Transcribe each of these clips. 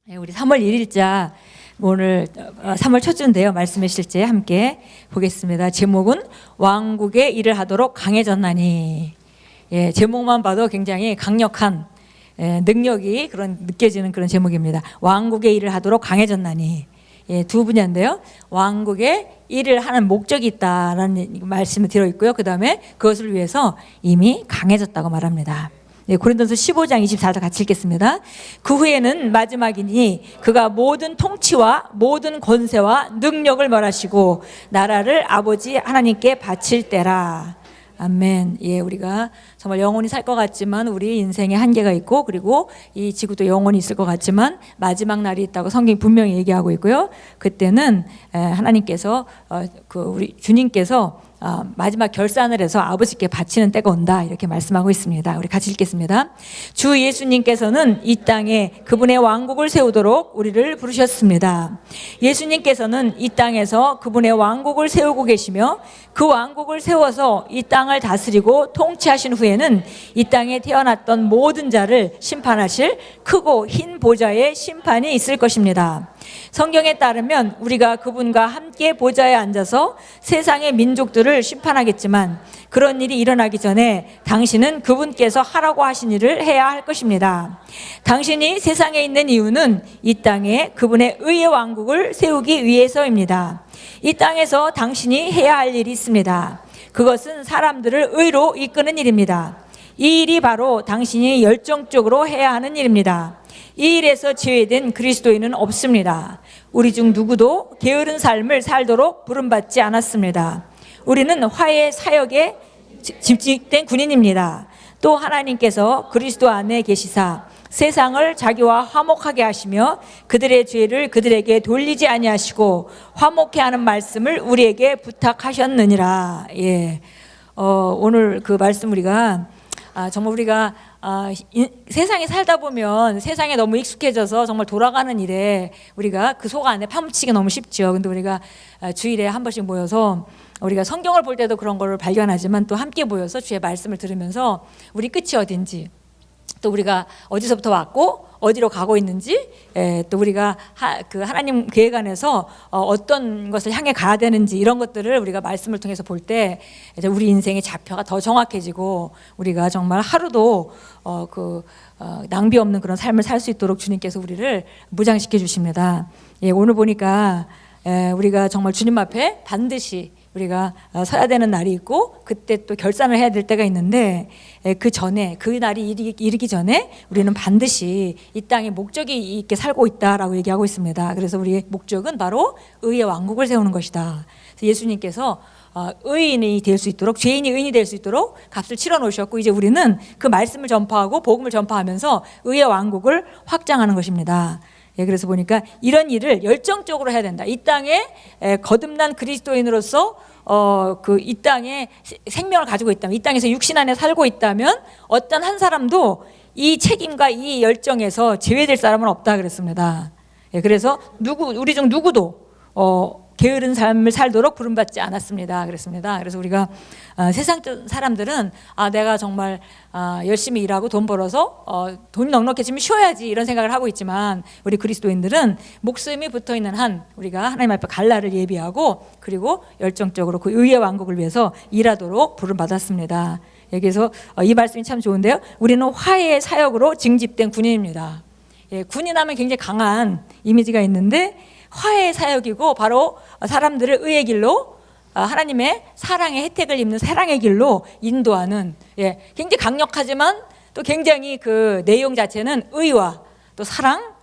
우리 3월 1일자 오늘 3월 첫 주인데요. 말씀의 실제 함께 보겠습니다. 제목은 왕국의 일을 하도록 강해졌나니. 제목만 봐도 굉장히 강력한 능력이 느껴지는 그런 제목입니다. 왕국의 일을 하도록 강해졌나니. 두 분야인데요. 왕국의 일을 하는 목적이 있다라는 말씀이 들어있고요. 그 다음에 그것을 위해서 이미 강해졌다고 말합니다. 고린도서 15장 24절 같이 읽겠습니다. 그 후에는 마지막이니 그가 모든 통치와 모든 권세와 능력을 멸하시고 나라를 아버지 하나님께 바칠 때라. 아멘. 우리가 정말 영원히 살 것 같지만 우리 인생에 한계가 있고, 그리고 이 지구도 영원히 있을 것 같지만 마지막 날이 있다고 성경이 분명히 얘기하고 있고요. 그때는 하나님께서 우리 주님께서 마지막 결산을 해서 아버지께 바치는 때가 온다, 이렇게 말씀하고 있습니다. 우리 같이 읽겠습니다. 주 예수님께서는 이 땅에 그분의 왕국을 세우도록 우리를 부르셨습니다. 예수님께서는 이 땅에서 그분의 왕국을 세우고 계시며 그 왕국을 세워서 이 땅을 다스리고 통치하신 후에는 이 땅에 태어났던 모든 자를 심판하실 크고 흰 보좌의 심판이 있을 것입니다. 성경에 따르면 우리가 그분과 함께 보좌에 앉아서 세상의 민족들을 심판하겠지만 그런 일이 일어나기 전에 당신은 그분께서 하라고 하신 일을 해야 할 것입니다. 당신이 세상에 있는 이유는 이 땅에 그분의 의의 왕국을 세우기 위해서입니다. 이 땅에서 당신이 해야 할 일이 있습니다. 그것은 사람들을 의로 이끄는 일입니다. 이 일이 바로 당신이 열정적으로 해야 하는 일입니다. 이 일에서 제외된 그리스도인은 없습니다. 우리 중 누구도 게으른 삶을 살도록 부름받지 않았습니다. 우리는 화해 사역에 집중된 군인입니다. 또 하나님께서 그리스도 안에 계시사 세상을 자기와 화목하게 하시며 그들의 죄를 그들에게 돌리지 아니하시고 화목해 하는 말씀을 우리에게 부탁하셨느니라. 오늘 그 말씀 우리가 정말 우리가 세상에 살다 보면 세상에 너무 익숙해져서 정말 돌아가는 일에 우리가 그 속 안에 파묻히기 너무 쉽죠. 근데 우리가 주일에 한 번씩 모여서 우리가 성경을 볼 때도 그런 거를 발견하지만 또 함께 모여서 주의 말씀을 들으면서 우리 끝이 어딘지, 또 우리가 어디서부터 왔고 어디로 가고 있는지, 또 우리가 하나님 계획 안에서 어떤 것을 향해 가야 되는지, 이런 것들을 우리가 말씀을 통해서 볼 때 우리 인생의 좌표가 더 정확해지고 우리가 정말 하루도 낭비 없는 그런 삶을 살 수 있도록 주님께서 우리를 무장시켜 주십니다. 오늘 보니까 우리가 정말 주님 앞에 반드시 우리가 서야 되는 날이 있고 그때 또 결산을 해야 될 때가 있는데, 그 전에, 그 날이 이르기 전에 우리는 반드시 이 땅에 목적이 있게 살고 있다라고 얘기하고 있습니다. 그래서 우리의 목적은 바로 의의 왕국을 세우는 것이다. 그래서 예수님께서 의인이 될 수 있도록, 죄인이 의인이 될 수 있도록 값을 치러 놓으셨고, 이제 우리는 그 말씀을 전파하고 복음을 전파하면서 의의 왕국을 확장하는 것입니다. 그래서 보니까 이런 일을 열정적으로 해야 된다. 이 땅에 거듭난 그리스도인으로서 이 땅에 생명을 가지고 있다면, 이 땅에서 육신 안에 살고 있다면 어떤 한 사람도 이 책임과 이 열정에서 제외될 사람은 없다 그랬습니다. 그래서 우리 중 누구도 게으른 삶을 살도록 부름받지 않았습니다. 그랬습니다. 그래서 우리가 세상 사람들은 내가 정말 열심히 일하고 돈 벌어서 돈이 넉넉해지면 쉬어야지, 이런 생각을 하고 있지만 우리 그리스도인들은 목숨이 붙어있는 한 우리가 하나님 앞에 갈 날을 예비하고, 그리고 열정적으로 그 의의 왕국을 위해서 일하도록 부름받았습니다. 여기서 이 말씀이 참 좋은데요. 우리는 화해의 사역으로 징집된 군인입니다. 군인하면 굉장히 강한 이미지가 있는데 화해의 사역이고, 바로 사람들을 의의 길로, 하나님의 사랑의 혜택을 입는 사랑의 길로 인도하는, 굉장히 강력하지만 또 굉장히 그 내용 자체는 의와 또 사랑,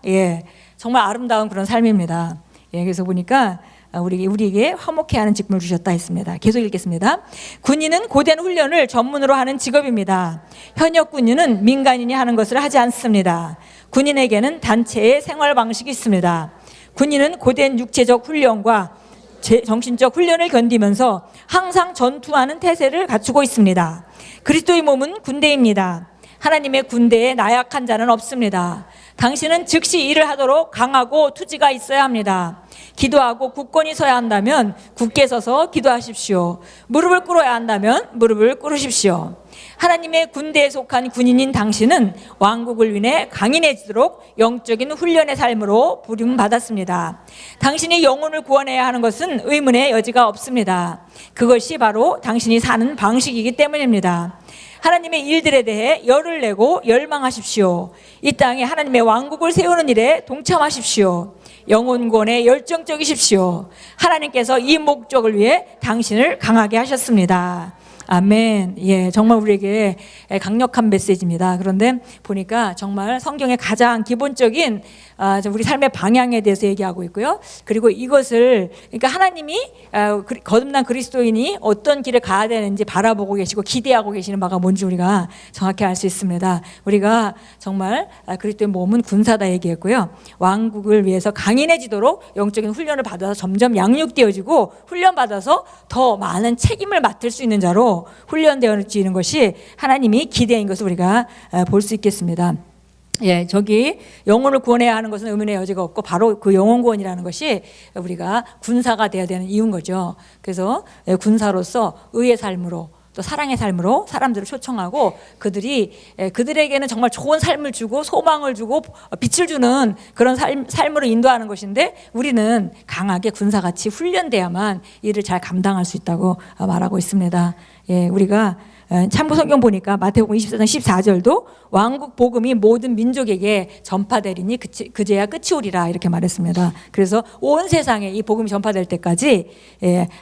정말 아름다운 그런 삶입니다. 그래서 보니까 우리에게 화목해 하는 직분을 주셨다 했습니다. 계속 읽겠습니다. 군인은 고된 훈련을 전문으로 하는 직업입니다. 현역 군인은 민간인이 하는 것을 하지 않습니다. 군인에게는 단체의 생활 방식이 있습니다. 군인은 고된 육체적 훈련과 정신적 훈련을 견디면서 항상 전투하는 태세를 갖추고 있습니다. 그리스도의 몸은 군대입니다. 하나님의 군대에 나약한 자는 없습니다. 당신은 즉시 일을 하도록 강하고 투지가 있어야 합니다. 기도하고 굳건히 서야 한다면 굳게 서서 기도하십시오. 무릎을 꿇어야 한다면 무릎을 꿇으십시오. 하나님의 군대에 속한 군인인 당신은 왕국을 위해 강인해지도록 영적인 훈련의 삶으로 부름받았습니다. 당신이 영혼을 구원해야 하는 것은 의문의 여지가 없습니다. 그것이 바로 당신이 사는 방식이기 때문입니다. 하나님의 일들에 대해 열을 내고 열망하십시오. 이 땅에 하나님의 왕국을 세우는 일에 동참하십시오. 영혼 구원에 열정적이십시오. 하나님께서 이 목적을 위해 당신을 강하게 하셨습니다. 아멘. 예, 정말 우리에게 강력한 메시지입니다. 그런데 보니까 정말 성경의 가장 기본적인 우리 삶의 방향에 대해서 얘기하고 있고요. 그리고 이것을 그러니까 하나님이 거듭난 그리스도인이 어떤 길을 가야 되는지 바라보고 계시고 기대하고 계시는 바가 뭔지 우리가 정확히 알 수 있습니다. 우리가 정말 그리스도의 몸은 군사다 얘기했고요. 왕국을 위해서 강인해지도록 영적인 훈련을 받아서 점점 양육되어지고 훈련받아서 더 많은 책임을 맡을 수 있는 자로 훈련되어지는 것이 하나님이 기대인 것을 우리가 볼 수 있겠습니다. 예, 저기 영혼을 구원해야 하는 것은 의문의 여지가 없고 바로 그 영혼 구원이라는 것이 우리가 군사가 되어야 되는 이유인 거죠. 그래서 군사로서 의의 삶으로 또 사랑의 삶으로 사람들을 초청하고 그들에게는 정말 좋은 삶을 주고 소망을 주고 빛을 주는 그런 삶으로 인도하는 것인데 우리는 강하게 군사같이 훈련돼야만 이를 잘 감당할 수 있다고 말하고 있습니다. 예, 우리가 참고 성경 보니까 마태복음 24장 14절도 왕국 복음이 모든 민족에게 전파되리니 그제야 끝이 오리라 이렇게 말했습니다. 그래서 온 세상에 이 복음이 전파될 때까지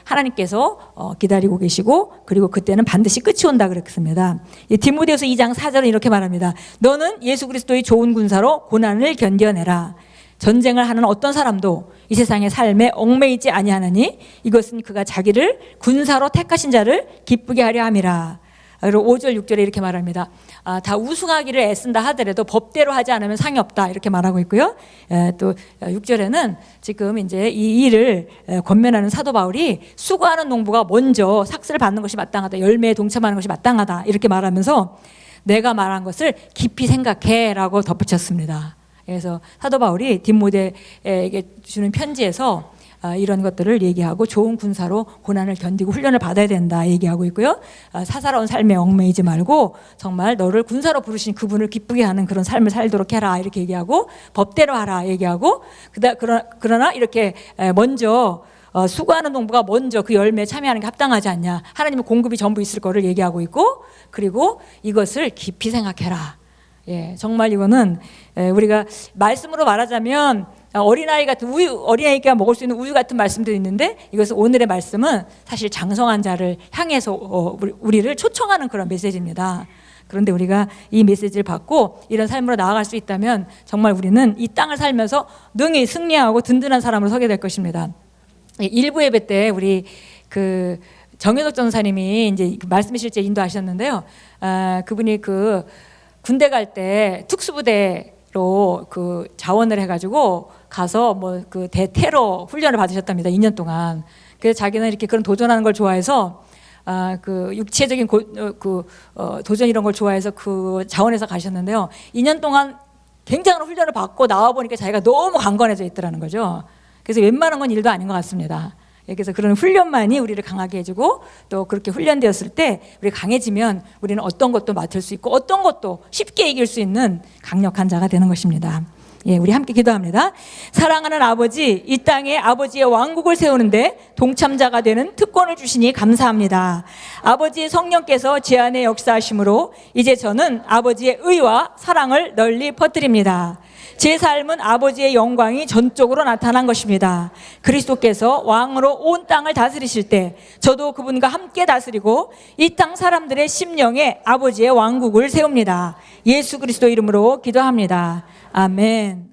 하나님께서 기다리고 계시고 그리고 그때는 반드시 끝이 온다 그랬습니다. 디모데후서 2장 4절은 이렇게 말합니다. 너는 예수 그리스도의 좋은 군사로 고난을 견뎌내라. 전쟁을 하는 어떤 사람도 이 세상의 삶에 얽매이지 아니하느니 이것은 그가 자기를 군사로 택하신 자를 기쁘게 하려 함이라. 그리고 5절 6절에 이렇게 말합니다. 다 우승하기를 애쓴다 하더라도 법대로 하지 않으면 상이 없다 이렇게 말하고 있고요. 또 6절에는 지금 이제 이 일을 권면하는 사도 바울이 수고하는 농부가 먼저 삭슬을 받는 것이 마땅하다. 열매에 동참하는 것이 마땅하다 이렇게 말하면서 내가 말한 것을 깊이 생각해라고 덧붙였습니다. 그래서 사도 바울이 디모데에게 주는 편지에서 이런 것들을 얘기하고 좋은 군사로 고난을 견디고 훈련을 받아야 된다 얘기하고 있고요. 사사로운 삶에 얽매이지 말고 정말 너를 군사로 부르신 그분을 기쁘게 하는 그런 삶을 살도록 해라 이렇게 얘기하고 법대로 하라 얘기하고 그러나 이렇게 먼저 수고하는 농부가 먼저 그 열매에 참여하는 게 합당하지 않냐. 하나님의 공급이 전부 있을 거를 얘기하고 있고 그리고 이것을 깊이 생각해라. 예, 정말 이거는 우리가 말씀으로 말하자면 어린아이 같은 어린아이가 먹을 수 있는 우유 같은 말씀도 있는데 이것은 오늘의 말씀은 사실 장성한 자를 향해서 우리를 초청하는 그런 메시지입니다. 그런데 우리가 이 메시지를 받고 이런 삶으로 나아갈 수 있다면 정말 우리는 이 땅을 살면서 능히 승리하고 든든한 사람으로 서게 될 것입니다. 일부 예배 때 우리 정현석 전사님이 이제 말씀 실제 인도하셨는데요. 그분이 군대 갈 때 특수부대로 자원을 해가지고 가서 대테러 훈련을 받으셨답니다. 2년 동안. 그래서 자기는 이렇게 그런 도전하는 걸 좋아해서 육체적인 도전 이런 걸 좋아해서 그 자원에서 가셨는데요. 2년 동안 굉장한 훈련을 받고 나와 보니까 자기가 너무 강건해져 있더라는 거죠. 그래서 웬만한 건 일도 아닌 것 같습니다. 그래서 그런 훈련만이 우리를 강하게 해주고 또 그렇게 훈련되었을 때 우리 강해지면 우리는 어떤 것도 맡을 수 있고 어떤 것도 쉽게 이길 수 있는 강력한 자가 되는 것입니다. 예, 우리 함께 기도합니다. 사랑하는 아버지, 이 땅에 아버지의 왕국을 세우는데 동참자가 되는 특권을 주시니 감사합니다. 아버지의 성령께서 제 안에 역사하심으로 이제 저는 아버지의 의와 사랑을 널리 퍼뜨립니다. 제 삶은 아버지의 영광이 전적으로 나타난 것입니다. 그리스도께서 왕으로 온 땅을 다스리실 때 저도 그분과 함께 다스리고 이 땅 사람들의 심령에 아버지의 왕국을 세웁니다. 예수 그리스도 이름으로 기도합니다. 아멘.